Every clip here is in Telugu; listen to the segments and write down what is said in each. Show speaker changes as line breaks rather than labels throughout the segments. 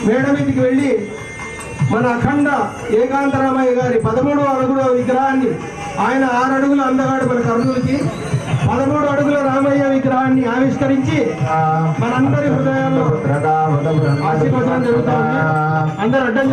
మేడ మీదకి వెళ్ళి మన అఖండ ఏకాంతరామయ్య గారి 13 అడుగుల విగ్రహాన్ని, ఆయన 6 అడుగుల అందగాడు మన కర్నూలుకి, 13 అడుగుల రామయ్య విగ్రహాన్ని ఆవిష్కరించి మనందరి హృదయాల్లో ఆశీర్వచనం జరుగుతా ఉంది. అందరూ అడ్డం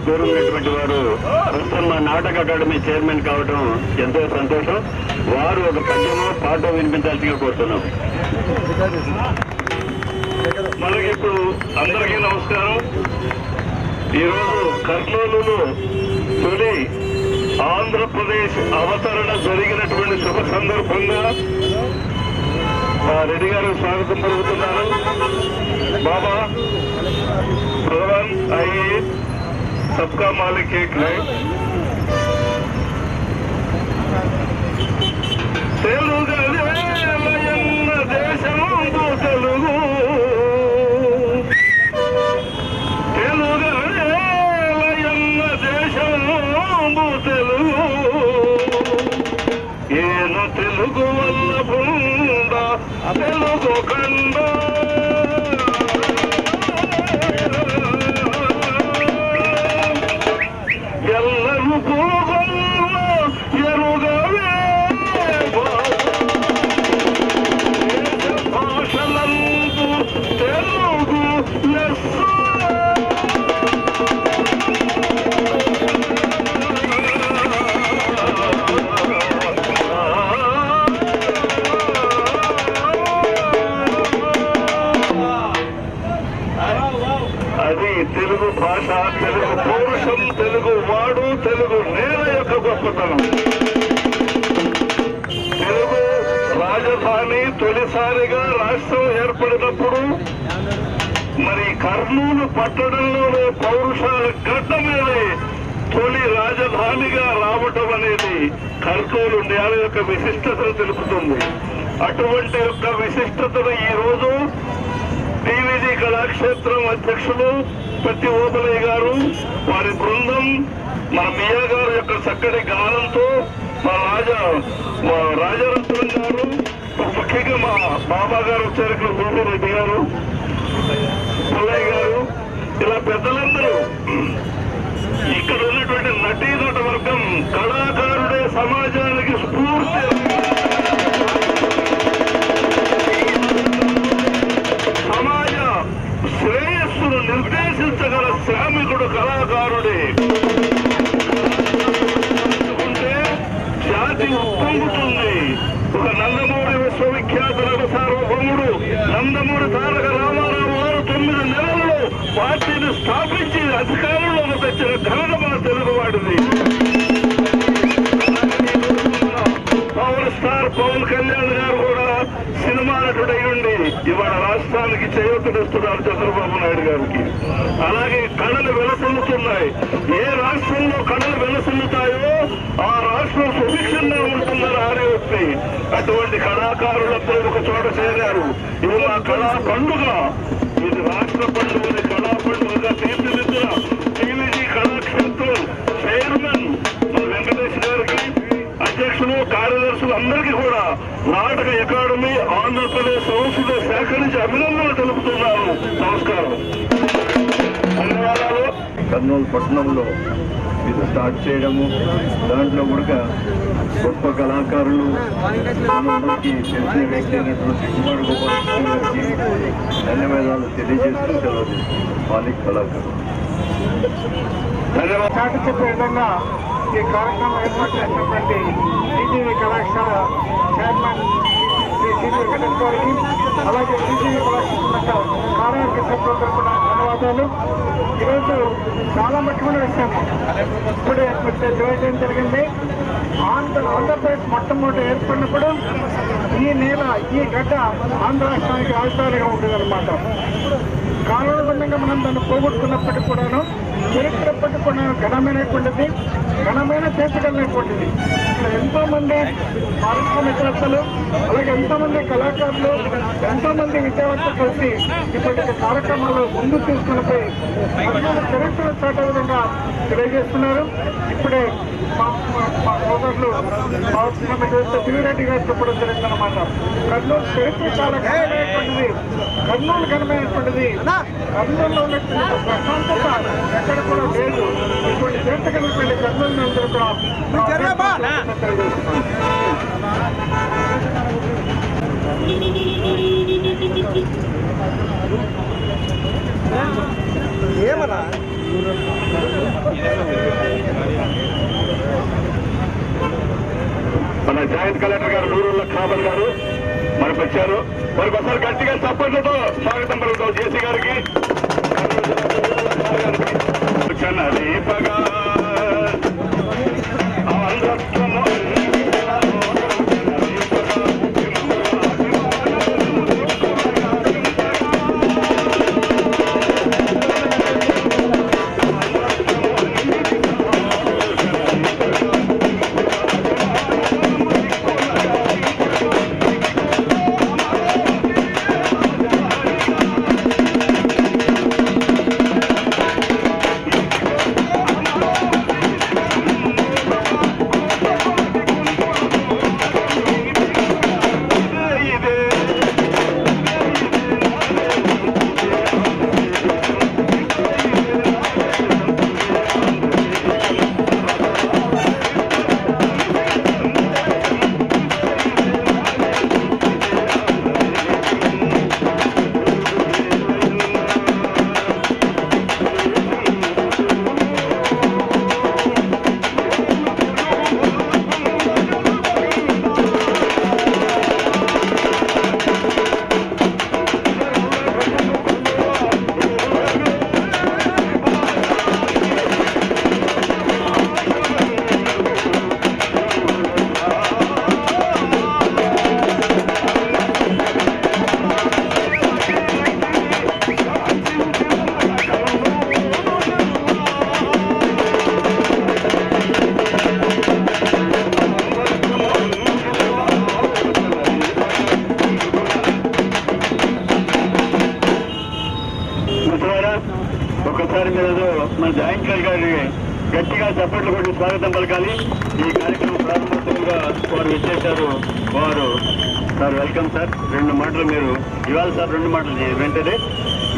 పేరున్నటువంటి వారు ప్రస్తుతం మా నాటక అకాడమీ చైర్మన్ కావడం ఎంతో సంతోషం. వారు ఒక పద్యమో పాటో వినిపించాల్సిగా కోరుతున్నాం. మనకి ఇప్పుడు అందరికీ నమస్కారం. ఈరోజు కర్నూలులో తొలి ఆంధ్రప్రదేశ్ అవతరణ జరిగినటువంటి శుభ సందర్భంగా మా రెడ్డి గారు స్వాగతం పలుకుతున్నారు. బాబా భగవాన్ అయ్యే सबका मालिक एक है. తెలుగలయన్న దేశము తెలుగు, తెలుగలయన్న దేశము తెలుగు, ఏను తెలుగు వల్ల బృంద తెలుగు కండ తెలుగు భాష, తెలుగు పౌరుషం, తెలుగు వాడు, తెలుగు నేల యొక్క గొప్పతనం. తెలుగు రాజధాని తొలిసారిగా రాష్ట్రం ఏర్పడినప్పుడు మరి కర్నూలు పట్టణంలోనే పౌరుషాల గడ్డ మీదే తొలి రాజధానిగా రావటం అనేది కర్నూలు నేల యొక్క విశిష్టతను తెలుపుతుంది. అటువంటి యొక్క విశిష్టతను ఈరోజు టీవీజీ కళాక్షేత్రం అధ్యక్షులు పత్తి ఓబలయ్య గారు, వారి బృందం, మన మియా గారు యొక్క చక్కటి గానంతో, మా రాజరత్నం గారు, ముఖ్యంగా మా బాబా గారు వచ్చారు, ఇక్కడ గోపి రెడ్డి గారు, పుల్లయ్య గారు, ఇలా పెద్దలందరూ, ఇక్కడ ఉన్నటువంటి నటీనట వర్గం, కళాకారుడే సమాజానికి స్ఫూర్తి. సమాజ శ్రేయస్సును నిర్దేశించగల శ్రామికుడు కళాకారుడే. ఉంటే జాతి ఉప్పొంగుతుంది. ఒక నందమూరి విశ్వవిఖ్యాత నట సార్వభౌముడు నందమూరి తారక రామారావు గారు 9 నెలల్లో పార్టీని స్థాపించి అధికారంలోకి తెచ్చిన ఘనత మన తెలుగువాడిది. పవర్ స్టార్ పవన్ కళ్యాణ్ గారు కూడా సినిమా నటుడై ఉండి ఇవాళ రాష్ట్రానికి చేయూతనిస్తున్నారు చంద్రబాబు నాయుడు గారికి. అలాగే కళలు వెలసిల్లుతున్నాయి. ఏ రాష్ట్రంలో కళలు వెలసిల్లుతాయో ఆ రాష్ట్రం సుభిక్షంగా ఉంటుందని ఆలోచి అటువంటి కళాకారులందరూ ఒక చోట చేరారు. ఇది మా కళా పండుగ, ఇది రాష్ట్ర పండుగని కళా పండుగగా తీర్చిదిద్దిన టీవీజీ కళాక్షేత్రం చైర్మన్ వెంకటేష్ గారికి, అధ్యక్షులు కార్యదర్శులు అందరికీ కూడా నాటక అకాడమీ ఆంధ్రప్రదేశ్ సంస్థ శాఖ నుంచి అభినందనలు తెలుపుతున్నాను. నమస్కారం, ధన్యవాదాలు.
కర్నూలు పట్టణంలో ఇది స్టార్ట్ చేయడము, దాంట్లో కూడా గొప్ప కళాకారులు అందరికీ తెలిసిన వ్యక్తి అయినటువంటి కుమార్ గోపాలకృష్ణ గారికి ధన్యవాదాలు తెలియజేస్తూ సెలవు మాలిక్ కళాకారులు.
చాటి చెప్పే విధంగా ఈ కార్యక్రమం ఏర్పాటు చేసినటువంటి టీజీవీ కళాశాల చైర్మన్ శ్రీ సిరి వెంకటేష్ గారికి, అలాగే టీజీవీ కళాశాల కార్యవర్గ సభ్యులందరూ కూడా ధన్యవాదాలు. ఈరోజు చాలా ముఖ్యమైన విషయం ఇప్పుడే తెలియజేయడం జరిగింది. ఆంధ్రప్రదేశ్ మొట్టమొదటి ఏర్పడినప్పుడు ఈ నేల, ఈ గడ్డ ఆంధ్ర రాష్ట్రానికి రాజధానిగా ఉండేదన్నమాట. కాలానుగుణంగా మనం దాన్ని పోగొట్టుకున్నప్పటికీ కూడాను చరిత్రప్పటికీ కూడా ఘనమైనటువంటిది, ఘనమైన చేతగలిగినటువంటిది. ఇక్కడ ఎంతోమంది పారిశ్రామికవేత్తలు, అలాగే ఎంతోమంది కళాకారులు, ఎంతోమంది విద్యావేత్తలు కలిసి ఇప్పటికి కార్యక్రమాలు ముందు తీసుకుని పోయి చరిత్ర చాటే విధంగా తెలియజేస్తున్నారు. ఇప్పుడే మా సోదరులు దివిరెడ్డి గారు చెప్పడం జరిగిందన్నమాట. కర్నూలు చరిత్ర చాలా ఘనమైనటువంటిది, కర్నూలు ఘనమైనటువంటిది. కర్నూలులో ఉన్నటువంటి ప్రశాంతత ఎక్కడ కూడా లేదు. ఇటువంటి చరిత్ర కలిగిన కర్నూలు అందరూ కూడా ఏమన్నా
మన జాయింట్ కలెక్టర్ గారు నూరుల్లా ఖాబర్ గారు మనకు వచ్చారు. వారికి ఒకసారి గట్టిగా చప్పట్లతో స్వాగతం పలుకుతాం. జేసీ గారికి ఒక్కసారి మీరు మన జాయింట్ కలెక్టర్ గారి గట్టిగా చప్పట్లు కొట్టి స్వాగతం పలకాలి. ఈ కార్యక్రమం ప్రారంభోత్సవంగా వారు విచ్చేశారు. వారు సార్ వెల్కమ్ సార్. 2 మాటలు మీరు ఇవాళ సార్ 2 మాటలు వెంటనే.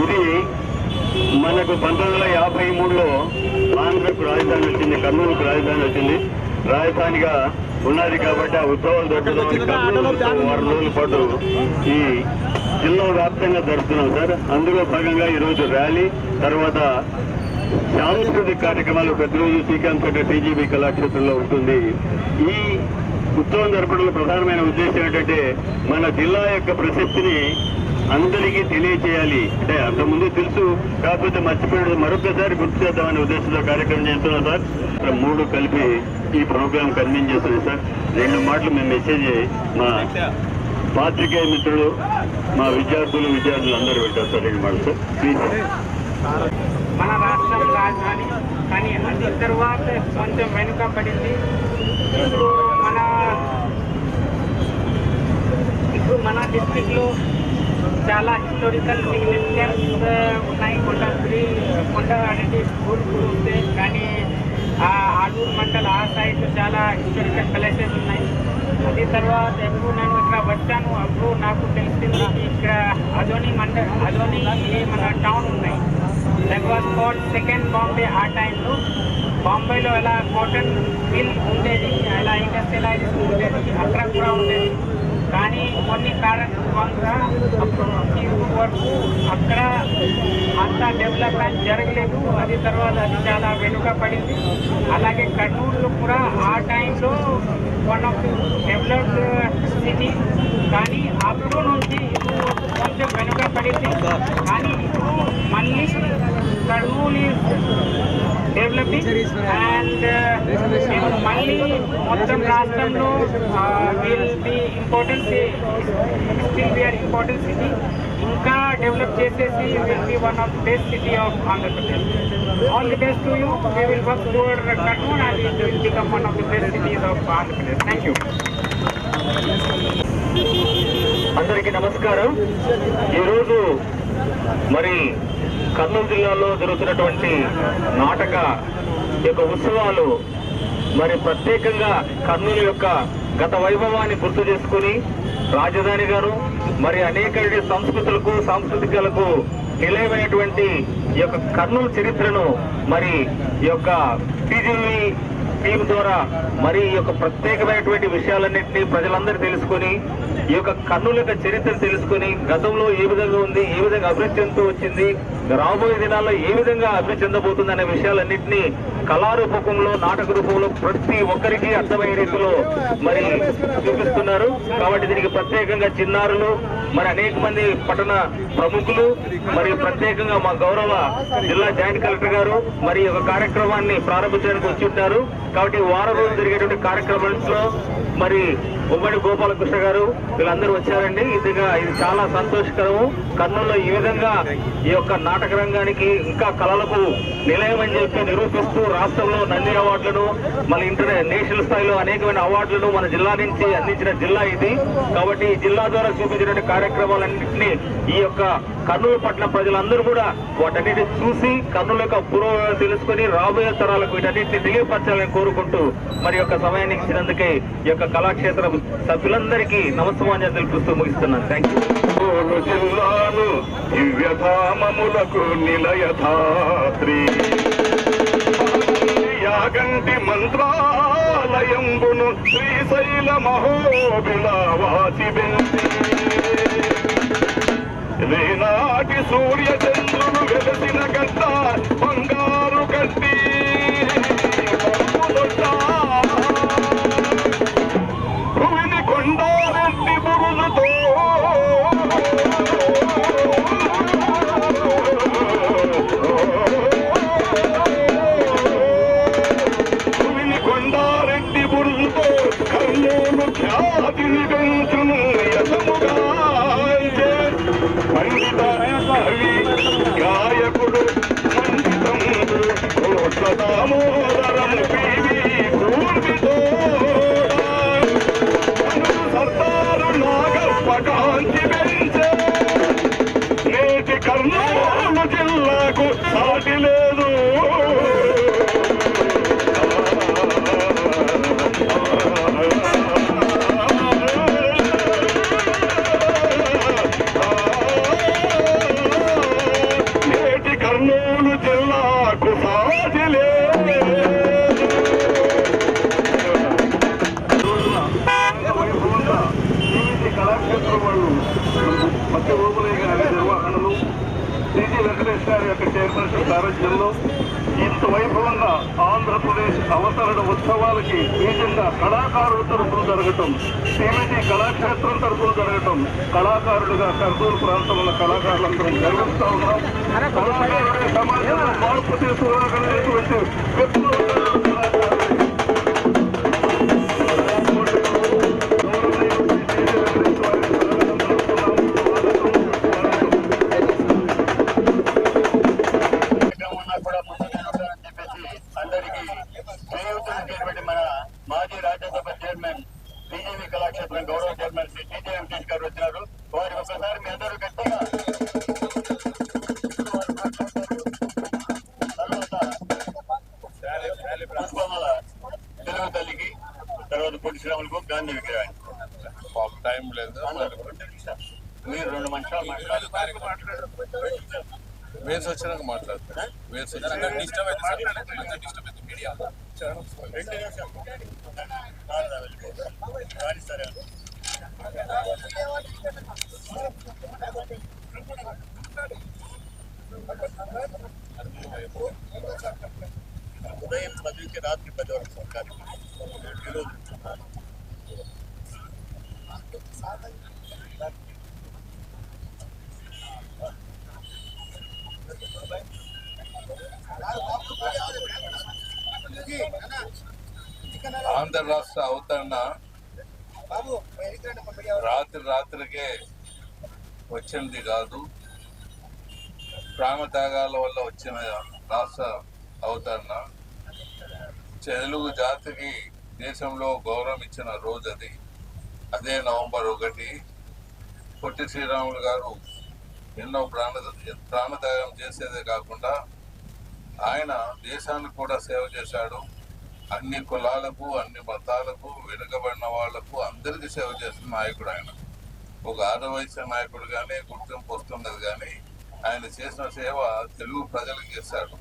ఇది మనకు 1953లో ఆంధ్రకు రాజధాని వచ్చింది, కర్నూలుకు రాజధాని వచ్చింది. రాజధానిగా ఉన్నది కాబట్టి ఆ ఉత్సవాలు జరుపుతున్నాం. 6 రోజుల పాటు ఈ జిల్లా వ్యాప్తంగా జరుపుతున్నాం సార్. అందులో భాగంగా ఈరోజు ర్యాలీ, తర్వాత సాంస్కృతిక కార్యక్రమాలు ప్రతిరోజు శ్రీకాంత్ టీజీబీ కళాక్షేత్రంలో ఉంటుంది. ఈ ఉత్సవం జరపడంలో ప్రధానమైన ఉద్దేశం ఏంటంటే మన జిల్లా యొక్క ప్రశస్తిని
అందరికీ తెలియచేయాలి. అంటే అంతకుముందు తెలుసు, కాకపోతే మర్చిపోయాడు, మరొకసారి గుర్తు చేద్దామనే ఉద్దేశంతో కార్యక్రమం చేస్తున్నాం సార్. 3 కలిపి ఈ ప్రోగ్రాం కన్వీన్ చేస్తుంది సార్. 2 మాటలు మేము మెసేజ్ మా పాత్రికేయ మిత్రులు, మా విద్యార్థులు అందరూ పెట్టారు సార్. 2 మాటలు సార్ ప్లీజ్.
మన రాష్ట్రం రాజధాని, కానీ అది తర్వాత కొంచెం వెనుకబడింది. ఇప్పుడు మన డిస్ట్రిక్ట్లో చాలా హిస్టారికల్ సిగ్నిఫికెన్స్ ఉన్నాయి. కొండ అనేది స్కూల్ ఉంది, కానీ ఆలూరు మండల్ ఆ సైడ్ చాలా హిస్టారికల్ ప్లేసెస్ ఉన్నాయి. అది తర్వాత ఎప్పుడు నేను ఇక్కడ వచ్చాను అప్పుడు నాకు తెలిసింది ఇక్కడ అదోని మన టౌన్ ఉన్నాయి. That was called second Bombay. ఆ టైంలో బాంబేలో ఎలా కాటన్ మిల్ ఉండేది, ఎలా ఇండస్ట్రియలైజేషన్ ఉండేది, అక్కడ కూడా ఉండేది. కానీ కొన్ని కారణాల వల్ల ఇప్పుడు వరకు అక్కడ అంత డెవలప్మెంట్ జరగలేదు. అది తర్వాత అది చాలా వెనుకబడింది. అలాగే కర్నూలులో కూడా ఆ టైంలో one of the developed city, కానీ అప్పుడు నుంచి ఇప్పుడు కొంచెం వెనుకబడింది. కానీ ఇప్పుడు మళ్ళీ కర్నూలు డెవలపింగ్ అండ్ మళ్ళీ మొత్తం రాష్ట్రంలో విల్ బి ఇంపార్టెంట్ సిటీ. ఇంకా డెవలప్ చేసేసి will be one of the best city of Andhra Pradesh. All the best to you. We will work towards Kurnool and it will become one of the best cities of Andhra Pradesh. Thank you.
అందరికీ నమస్కారం. ఈరోజు మరి కర్నూలు జిల్లాలో జరుగుతున్నటువంటి నాటక యొక్క ఉత్సవాలు మరి ప్రత్యేకంగా కర్నూలు యొక్క గత వైభవాన్ని గుర్తు చేసుకుని రాజధాని గారు మరి అనేక సంస్కృతులకు సాంస్కృతికలకు నిలయమైనటువంటి ఈ యొక్క కర్నూలు చరిత్రను మరి ఈ యొక్క టీజీవీ టీం ద్వారా మరి ఈ యొక్క ప్రత్యేకమైనటువంటి విషయాలన్నింటినీ ప్రజలందరూ తెలుసుకుని ఈ యొక్క కర్నూలు యొక్క చరిత్రను తెలుసుకుని గతంలో ఏ విధంగా ఉంది, ఏ విధంగా అభివృద్ధి చెందుతూ వచ్చింది, రాబోయే దినాల్లో ఏ విధంగా అభివృద్ధి చెందబోతుంది అనే విషయాలన్నింటినీ కళారూపకంలో నాటక రూపంలో ప్రతి ఒక్కరికి అర్థమయ్యే రీతిలో మరి చూపిస్తున్నారు. కాబట్టి దీనికి ప్రత్యేకంగా చిన్నారులు మరి అనేక మంది పట్టణ ప్రముఖులు మరి ప్రత్యేకంగా మా గౌరవ జిల్లా జాయింట్ కలెక్టర్ గారు మరి ఒక కార్యక్రమాన్ని ప్రారంభించడానికి వచ్చి ఉంటారు. కాబట్టి వారం రోజులు జరిగేటువంటి కార్యక్రమంలో మరి ఉమ్మడి గోపాలకృష్ణ గారు వీళ్ళందరూ వచ్చారండి. ఇది చాలా సంతోషకరము. కర్నూలులో ఈ విధంగా ఈ యొక్క నాటక రంగానికి ఇంకా కళలకు నిలయం అని చెప్పి నిరూపిస్తూ రాష్ట్రంలో నంది అవార్డులను మళ్ళీ నేషనల్ స్థాయిలో అనేకమైన అవార్డులను మన జిల్లా నుంచి అందించిన జిల్లా ఇది. కాబట్టి ఈ జిల్లా ద్వారా చూపించిన కార్యక్రమాలన్నింటినీ ఈ యొక్క కర్నూలు పట్టణ ప్రజలందరూ కూడా వాటన్నిటిని చూసి కర్నూలు యొక్క పురోగతి తెలుసుకుని రాబోయే తరాలకు వీటన్నింటినీ తెలియపరచాలని కోరుకుంటూ మరి యొక్క సమయాన్ని ఇచ్చినందుకే ఈ యొక్క కళాక్షేత్ర సభ్యులందరికీ నమస్కారం తెలుపుతూ ముగిస్తున్నాను. Thank you.
జిల్లాను దివ్యధామములకు నిలయధాత్రి యాగంటి మంత్రాలయంబును శ్రీశైల మహోబిలావాసి రేనాటి సూర్య చంద్రుడు వెలసిన గడ్డ బంగారు గడ్డి భూమిని కొండారెడ్డి బురుజుతో కర్నూలు ఖ్యాతిని పెంచును యశముగా పండిత కవి గాయకుడు పండిత రమేష్ గారి యొక్క చైర్మన్షిప్ సారథ్యంలో ఇంత వైభవంగా ఆంధ్రప్రదేశ్ అవతరణ ఉత్సవాలకి నిజంగా కళాకారుల తరఫున జరగటం, టీవీటీ కళాక్షేత్రం తరఫున జరగటం, కళాకారులుగా కర్నూలు ప్రాంతంలో కళాకారులందరూ నిర్వహిస్తా ఉన్నాం. కళాకారుడే సమాజంలో మార్పు తీసుకురాగలిగేటువంటి వ్యక్తులు
మన మాజీ రాజ్యసభ చైర్మన్ బీజేపీ కళాక్షేత్రం గౌరవ చైర్మన్ శ్రీ టీజే వెంకటేష్ గారు వచ్చినారు. వారికి ఒకసారి మీ అందరూ గట్టిగా పుష్పమాల తెలుగు తల్లికి, తర్వాత పొట్టి శ్రీరాములకు, గాంధీ విగ్రహానికి
టైం లేదు.
మీరు 2 నిమిషాలు మాట్లాడారు.
వేసి వచ్చినాక మాట్లాడతారు. వేసి
ఉదయం 10 నుంచి రాత్రి 10 వరకు కార్యక్రమం.
ఆంధ్ర రాష్ట్ర అవతరణ రాత్రికే వచ్చింది కాదు, ప్రాణత్యాగాల వల్ల వచ్చిన రాష్ట్ర అవతరణ. తెలుగు జాతికి దేశంలో గౌరవం ఇచ్చిన రోజు అది. అదే నవంబర్ 1. పొట్టి శ్రీరాములు గారు ఎన్నో ప్రాణత్యాగం చేసేదే కాకుండా ఆయన దేశానికి కూడా సేవ చేశాడు. అన్ని కులాలకు, అన్ని మతాలకు, వెనుకబడిన వాళ్లకు అందరికీ సేవ చేస్తున్న నాయకుడు ఆయన. ఒక ఆదవయస్య నాయకుడుగానే గుర్తింపు వస్తున్నది, కానీ ఆయన చేసిన సేవ తెలుగు ప్రజలకు చేశాడు.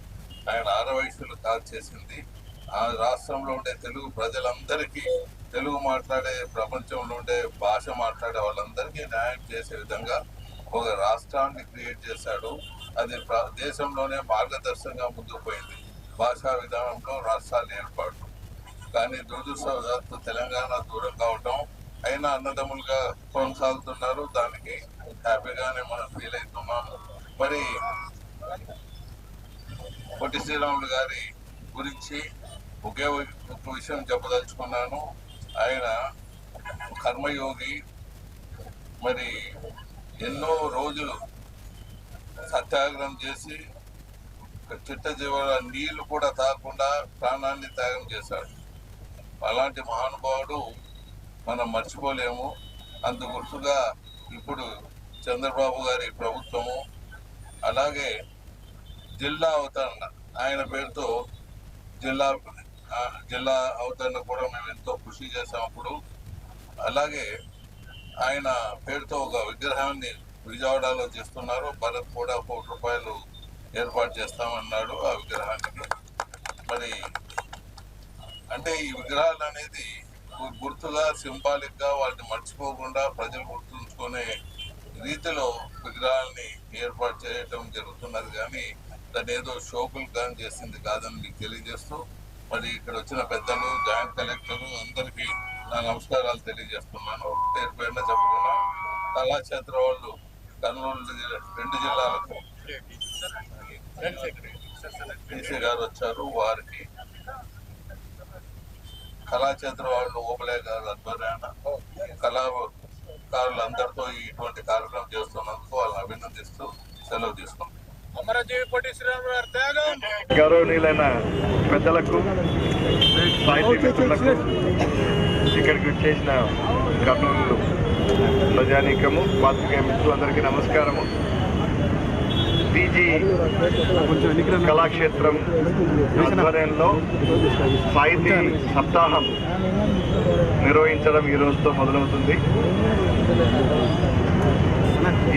ఆయన ఆదవయస్సులు కాదు చేసింది, ఆ రాష్ట్రంలో ఉండే తెలుగు ప్రజలందరికీ, తెలుగు మాట్లాడే ప్రపంచంలో ఉండే భాష మాట్లాడే వాళ్ళందరికీ న్యాయం చేసే విధంగా ఒక రాష్ట్రాన్ని క్రియేట్ చేశాడు. అది దేశంలోనే మార్గదర్శకంగా ముందుకు పోయింది భాషా విధానంలో రాష్ట్రాల ఏర్పాటు. కానీ దురదృష్టవశాత్తు తెలంగాణ దూరం కావటం, అయినా అన్నదమ్ములుగా కొనసాగుతున్నారు. దానికి హ్యాపీగానే మనం ఫీల్ అవుతున్నాము. మరి పొట్టి శ్రీరాములు గారి గురించి ఒకే ఒక విషయం చెప్పదలుచుకున్నాను. ఆయన కర్మయోగి. మరి ఎన్నో రోజులు సత్యాగ్రహం చేసి చిట్ట చివర నీళ్లు కూడా తాగకుండా ప్రాణాన్ని త్యాగం చేశాడు. అలాంటి మహానుభావుడు మనం మర్చిపోలేము. అందు గుర్తుగా ఇప్పుడు చంద్రబాబు గారి ప్రభుత్వము, అలాగే జిల్లా అవతరణ, ఆయన పేరుతో జిల్లా అవతరణ కూడా మేము ఎంతో కృషి చేసాం అప్పుడు. అలాగే ఆయన పేరుతో ఒక విగ్రహాన్ని విజయవాడలో చేస్తున్నారు. భరత్ కూడా ₹1 కోటి ఏర్పాటు చేస్తామన్నాడు ఆ విగ్రహానికి. మరి అంటే ఈ విగ్రహాలు అనేది గుర్తుగా, సింబాలిక్ గా వాటిని మర్చిపోకుండా ప్రజలు గుర్తుంచుకునే రీతిలో విగ్రహాన్ని ఏర్పాటు చేయటం జరుగుతున్నది. కానీ దాన్ని ఏదో షోకులు కానీ చేసింది కాదని మీకు తెలియజేస్తూ, మరి ఇక్కడ వచ్చిన పెద్దలు, జాయింట్ కలెక్టర్లు అందరికీ నా నమస్కారాలు తెలియజేస్తున్నాను. పేరు పేరున చెప్పుకున్నా. కళాక్షేత్ర వాళ్ళు కర్నూలు 2 జిల్లాలకు డీసీ గారు వచ్చారు. వారికి కళాక్షేత్ర వాళ్ళు ఓబలే గారు ఆధ్వర్యాన కళాకారులందరితో ఇటువంటి కార్యక్రమం చేస్తున్నందుకు వాళ్ళని అభినందిస్తూ సెలవు తీసుకుంటాం.
గౌరవనీయులైన పెద్దలకు, సాహితీ మిత్రులకు, ఇక్కడికి వచ్చేసిన కర్నూలు ప్రజానీకము, పాత్రికేయ మిత్రులందరికీ నమస్కారము. పీజీ కళాక్షేత్రం ఆధ్వర్యంలో సాహితీ సప్తాహం నిర్వహించడం ఈ రోజుతో మొదలవుతుంది.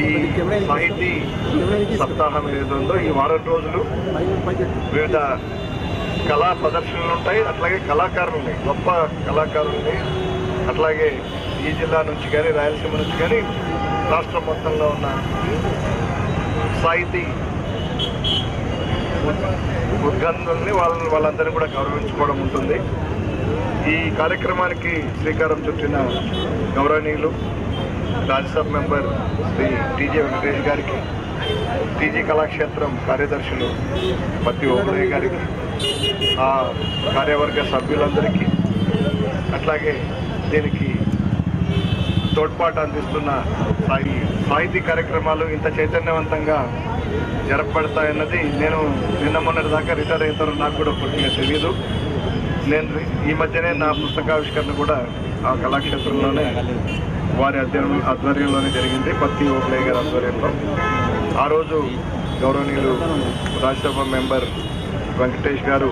ఈ సాహితీ సప్తాహం ఏదో ఈ వారం రోజులు వివిధ కళా ప్రదర్శనలు ఉంటాయి. అట్లాగే కళాకారులు ఉన్నాయి, గొప్ప కళాకారులని. అట్లాగే ఈ జిల్లా నుంచి కానీ, రాయలసీమ నుంచి కానీ, రాష్ట్రం మొత్తంలో ఉన్న సాహితీ
ఉద్గంధుల్ని వాళ్ళందరినీ కూడా గౌరవించుకోవడం ఉంటుంది. ఈ కార్యక్రమానికి శ్రీకారం చుట్టిన గౌరవనీయులు రాజ్యసభ మెంబర్ శ్రీ టీజే వెంకటేష్ గారికి, టీజీ కళాక్షేత్రం కార్యదర్శులు పత్తి ఓబులయ్య గారికి, ఆ కార్యవర్గ సభ్యులందరికీ, అట్లాగే దీనికి తోడ్పాటు అందిస్తున్న సాహితీ కార్యక్రమాలు ఇంత చైతన్యవంతంగా జరపబడతాయన్నది నేను నిన్న మొన్నటి దాకా రిటైర్ అయిన నాకు కూడా పూర్తిగా తెలియదు. నేను ఈ మధ్యనే నా పుస్తకావిష్కరణ కూడా ఆ కళాక్షేత్రంలోనే వారి ఆధ్వర్యంలోనే జరిగింది, పత్తి ఓబులయ్య గారి ఆధ్వర్యంలో. ఆ రోజు గౌరవనీయులు రాజ్యసభ మెంబర్ వెంకటేష్ గారు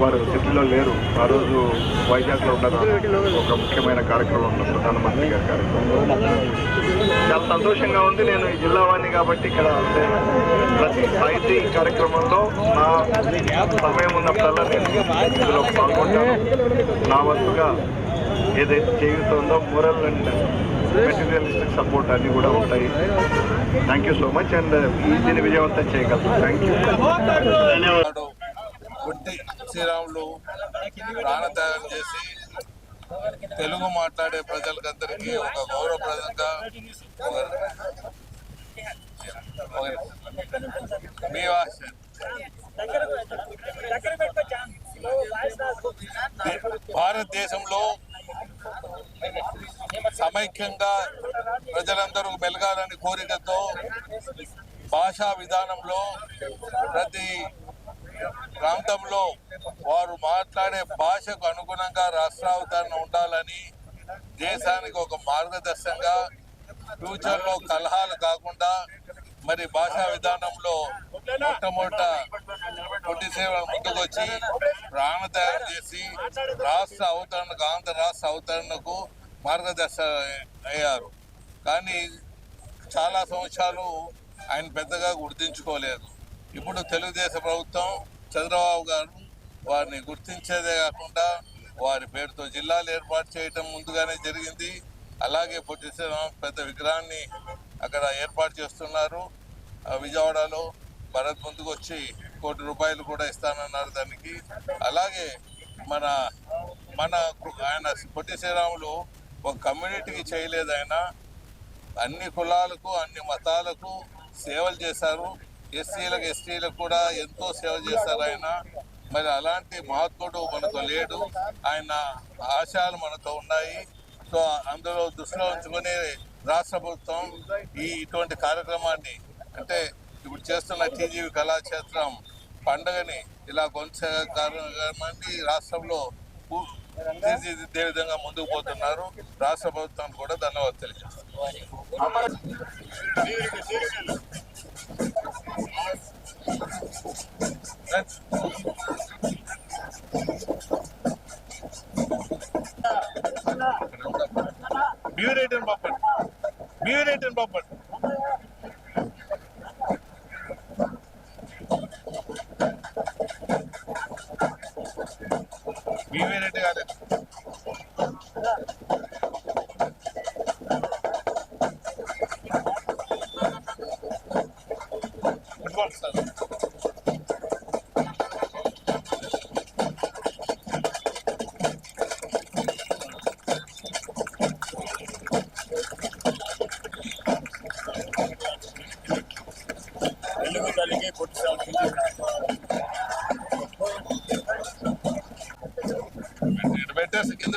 వారు సిటీలో లేరు, ఆ రోజు వైజాగ్లో ఉన్నారు. ఒక ముఖ్యమైన కార్యక్రమం ఉన్న ప్రధానమంత్రి గారి కార్యక్రమం చాలా సంతోషంగా ఉంది. నేను ఈ జిల్లావాణి కాబట్టి ఇక్కడ ప్రతి సాహితీ కార్యక్రమంలో నా సమయం ఉన్నప్పుడల్లా నేను ఇందులో పాల్గొంటాను. నా వంతుగా ఏదైతే చేయుతుందో మోరల్ అండ్ మెటీరియలిస్టిక్ సపోర్ట్ అన్నీ కూడా ఉంటాయి. Thank you so much and దీన్ని విజయవంతం చేయగలుగుతాం. Thank you.
పొట్టి శ్రీరాములు ప్రాణత్యాగం చేసి తెలుగు మాట్లాడే ప్రజలకందరికీ ఒక గౌరవప్రదంగా మీ భారతదేశంలో సమైక్యంగా ప్రజలందరూ మెలగాలని కోరికతో భాషా విధానంలో ప్రతి ప్రాంతంలో వారు మాట్లాడే భాషకు అనుగుణంగా రాష్ట్రావతరణ ఉండాలని, దేశానికి ఒక మార్గదర్శకంగా ఫ్యూచర్లో కలహాలు కాకుండా మరి భాషా విధానంలో మొట్టమొదట పొట్టి శ్రీరాములు ముందుకు వచ్చి ప్రాణత్యాగం చేసి రాష్ట్ర అవతరణకు, ఆంధ్ర రాష్ట్ర అవతరణకు మార్గదర్శక అయ్యారు. కానీ చాలా సంవత్సరాలు ఆయన పెద్దగా గుర్తించుకోలేదు. ఇప్పుడు తెలుగుదేశం ప్రభుత్వం చంద్రబాబు గారు వారిని గుర్తించేదే కాకుండా వారి పేరుతో జిల్లాలు ఏర్పాటు చేయటం ముందుగానే జరిగింది. అలాగే పొట్టి శ్రీరాములు పెద్ద విగ్రహాన్ని అక్కడ ఏర్పాటు చేస్తున్నారు. విజయవాడలో భరత్ ముందుకు వచ్చి ₹1 కోటి కూడా ఇస్తానన్నారు దానికి. అలాగే మన ఆయన పొట్టి శ్రీరాములు ఒక కమ్యూనిటీకి చేయలేదు, ఆయన అన్ని కులాలకు అన్ని మతాలకు సేవలు చేశారు. ఎస్సీలకు ఎస్టీలకు కూడా ఎంతో సేవ చేశారు ఆయన. మరి అలాంటి మహాత్ముడు మనతో లేడు, ఆయన ఆశయాలు మనతో ఉన్నాయి. సో అందులో దృష్టిలో ఉంచుకొని రాష్ట్ర ప్రభుత్వం ఇటువంటి కార్యక్రమాన్ని, అంటే ఇప్పుడు చేస్తున్న టీజీవి కళాక్షేత్రం పండుగని ఇలా కొనసాగే కార్యక్రమాన్ని రాష్ట్రంలో తీర్చిదిద్దే విధంగా ముందుకు పోతున్నారు. రాష్ట్ర ప్రభుత్వానికి కూడా ధన్యవాదాలు తెలియజేస్తున్నారు. బ్యూరేటన్ బాపట్ బ్యూరేట్ కాదు సార్. తెలుగు తల్లికి పొట్టి పెట్టేసి కింద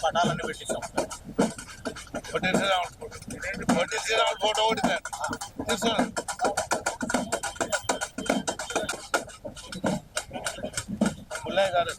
పటాలన్నీ పెట్టిస్తాం. పొట్టి శ్రీరాములు ఫోటో ఒకటి తీసుకోండి. పుల్లయ్య గారు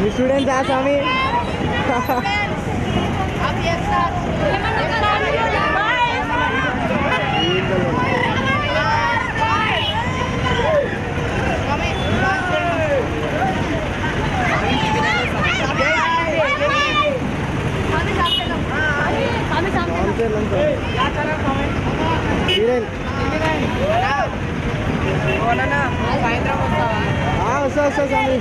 మీ స్టూడెంట్స్ స్వామి వస్తా స్వామి